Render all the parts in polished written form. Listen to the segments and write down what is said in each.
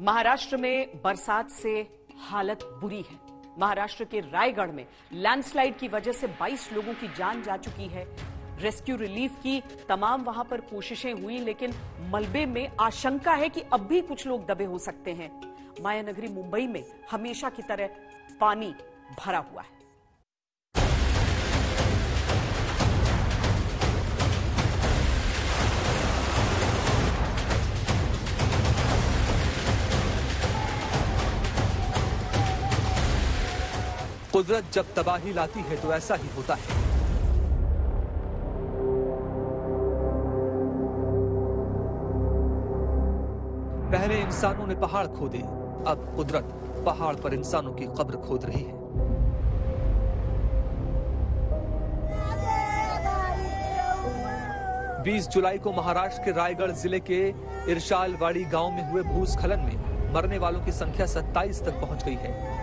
महाराष्ट्र में बरसात से हालत बुरी है। महाराष्ट्र के रायगढ़ में लैंडस्लाइड की वजह से 22 लोगों की जान जा चुकी है। रेस्क्यू रिलीफ की तमाम वहां पर कोशिशें हुई, लेकिन मलबे में आशंका है कि अब भी कुछ लोग दबे हो सकते हैं। मायानगरी मुंबई में हमेशा की तरह पानी भरा हुआ है। कुदरत जब तबाही लाती है तो ऐसा ही होता है। पहले इंसानों ने पहाड़ खोदे, अब कुदरत पहाड़ पर इंसानों की कब्र खोद रही है। बीस जुलाई को महाराष्ट्र के रायगढ़ जिले के इरशालवाड़ी गांव में हुए भूस्खलन में मरने वालों की संख्या 27 तक पहुंच गई है।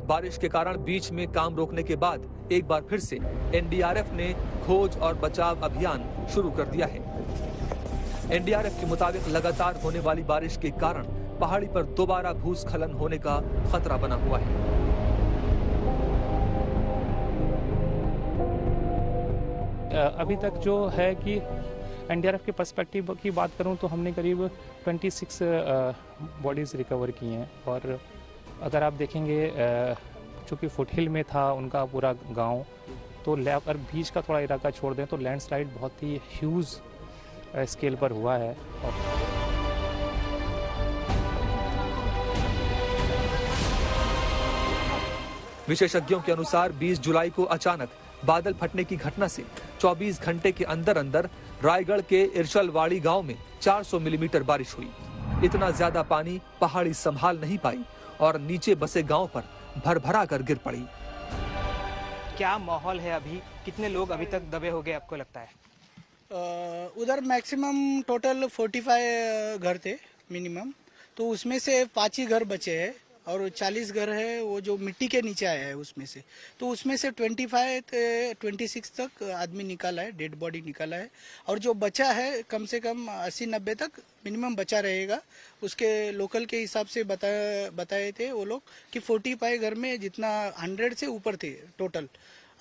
बारिश के कारण बीच में काम रोकने के बाद एक बार फिर से एनडीआरएफ ने खोज और बचाव अभियान शुरू कर दिया है। एनडीआरएफ के मुताबिक लगातार होने वाली बारिश के कारण पहाड़ी पर दोबारा भूस्खलन होने का खतरा बना हुआ है। अभी तक जो है कि एनडीआरएफ के पर्सपेक्टिव की बात करूं तो हमने करीब 26 बॉडीज रिकवर की हैं। और अगर आप देखेंगे चूँकि फुटहिल में था उनका पूरा गांव, तो अगर बीच का थोड़ा इलाका छोड़ दें तो लैंडस्लाइड बहुत ही ह्यूज स्केल पर हुआ है। विशेषज्ञों के अनुसार 20 जुलाई को अचानक बादल फटने की घटना से 24 घंटे के अंदर अंदर रायगढ़ के इरशालवाड़ी गांव में 400 मिलीमीटर बारिश हुई। इतना ज्यादा पानी पहाड़ी संभाल नहीं पाई और नीचे बसे गांव पर भरभरा कर गिर पड़ी। क्या माहौल है अभी? कितने लोग अभी तक दबे हो गए आपको लगता है? उधर मैक्सिमम टोटल 45 घर थे मिनिमम, तो उसमें से 5 ही घर बचे हैं और 40 घर है वो जो मिट्टी के नीचे आया है उसमें से। तो उसमें से 26 तक आदमी निकाला है, डेड बॉडी निकाला है। और जो बचा है कम से कम 80-90 तक मिनिमम बचा रहेगा। उसके लोकल के हिसाब से बताए थे वो लोग कि 45 घर में जितना 100 से ऊपर थे टोटल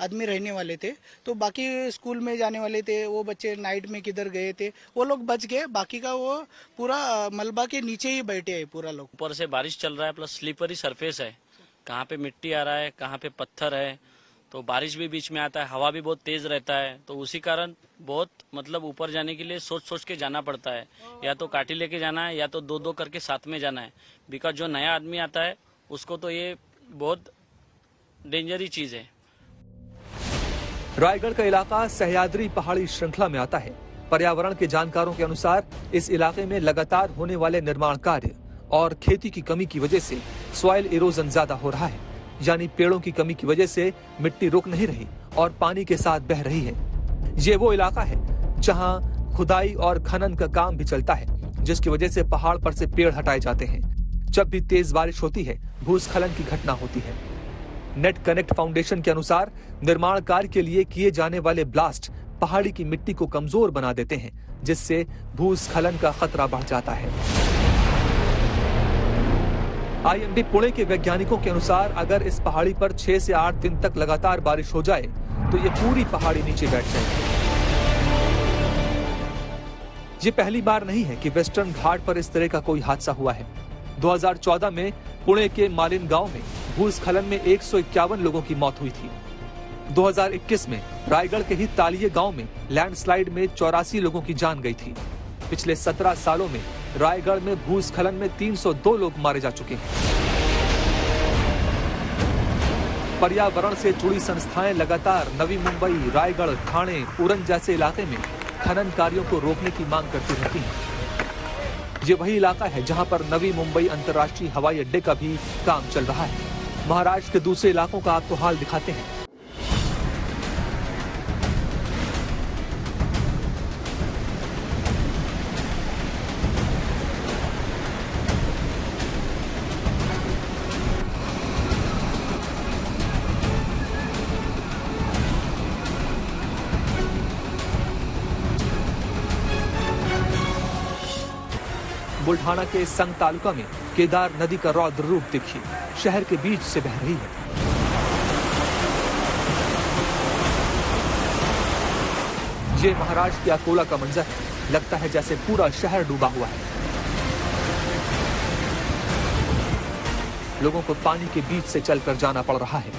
आदमी रहने वाले थे। तो बाकी स्कूल में जाने वाले थे, वो बच्चे नाइट में किधर गए थे, वो लोग बच गए। बाकी का वो पूरा मलबा के नीचे ही बैठे हैं पूरा लोग। ऊपर से बारिश चल रहा है प्लस स्लिपरी सरफेस है, कहाँ पे मिट्टी आ रहा है कहाँ पे पत्थर है, तो बारिश भी बीच में आता है, हवा भी बहुत तेज रहता है। तो उसी कारण बहुत मतलब ऊपर जाने के लिए सोच सोच के जाना पड़ता है। या तो काठी लेके जाना है या तो 2-2 करके साथ में जाना है। बिकॉज जो नया आदमी आता है उसको तो ये बहुत डेंजरी चीज है। रायगढ़ का इलाका सह्याद्री पहाड़ी श्रृंखला में आता है। पर्यावरण के जानकारों के अनुसार इस इलाके में लगातार होने वाले निर्माण कार्य और खेती की कमी की वजह से सॉइल इरोजन ज्यादा हो रहा है, यानी पेड़ों की कमी की वजह से मिट्टी रुक नहीं रही और पानी के साथ बह रही है। ये वो इलाका है जहां खुदाई और खनन का काम भी चलता है, जिसकी वजह से पहाड़ पर से पेड़ हटाए जाते हैं। जब भी तेज बारिश होती है भूस्खलन की घटना होती है। नेट कनेक्ट फाउंडेशन के अनुसार निर्माण कार्य के लिए किए जाने वाले ब्लास्ट पहाड़ी की मिट्टी को कमजोर बना देते हैं, जिससे भूस्खलन का खतरा बढ़ जाता है। आईएमडी पुणे के वैज्ञानिकों के अनुसार अगर इस पहाड़ी पर 6 से 8 दिन तक लगातार बारिश हो जाए तो ये पूरी पहाड़ी नीचे बैठ जाएगी। ये पहली बार नहीं है कि वेस्टर्न घाट पर इस तरह का कोई हादसा हुआ है। 2014 में पुणे के मालिन गांव में भूस्खलन में 151 लोगों की मौत हुई थी। 2021 में रायगढ़ के ही तालिये गांव में लैंडस्लाइड में 84 लोगों की जान गई थी। पिछले 17 सालों में रायगढ़ में भूस्खलन में 302 लोग मारे जा चुके हैं। पर्यावरण से जुड़ी संस्थाएं लगातार नवी मुंबई, रायगढ़, ठाणे, उरण जैसे इलाके में खनन कार्यों को रोकने की मांग करती रहती हैं। ये वही इलाका है जहां पर नवी मुंबई अंतर्राष्ट्रीय हवाई अड्डे का भी काम चल रहा है। महाराष्ट्र के दूसरे इलाकों का आपको हाल दिखाते हैं। बुल्ढाना के संग तालुका में केदार नदी का रौद्र रूप देखिए, शहर के बीच से बह रही है। ये महाराष्ट्र के अकोला का मंजर है। लगता है जैसे पूरा शहर डूबा हुआ है। लोगों को पानी के बीच से चलकर जाना पड़ रहा है।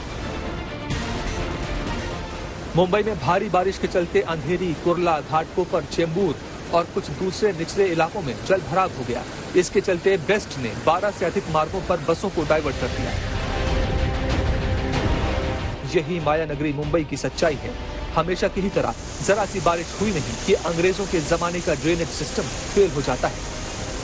मुंबई में भारी बारिश के चलते अंधेरी, कुर्ला, घाटकोपर, चेंबूर और कुछ दूसरे निचले इलाकों में जल भराव हो गया। इसके चलते बेस्ट ने 12 से अधिक मार्गों पर बसों को डाइवर्ट कर दिया। यही माया नगरी मुंबई की सच्चाई है। हमेशा की ही तरह जरा सी बारिश हुई नहीं कि अंग्रेजों के जमाने का ड्रेनेज सिस्टम फेल हो जाता है।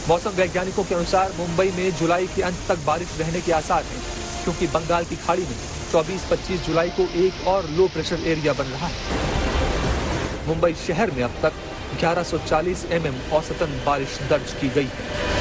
मौसम वैज्ञानिकों के अनुसार मुंबई में जुलाई के अंत तक बारिश रहने के आसार हैं, क्योंकि बंगाल की खाड़ी में 24-25 जुलाई को एक और लो प्रेशर एरिया बन रहा है। मुंबई शहर में अब तक 1140 mm औसतन बारिश दर्ज की गई है।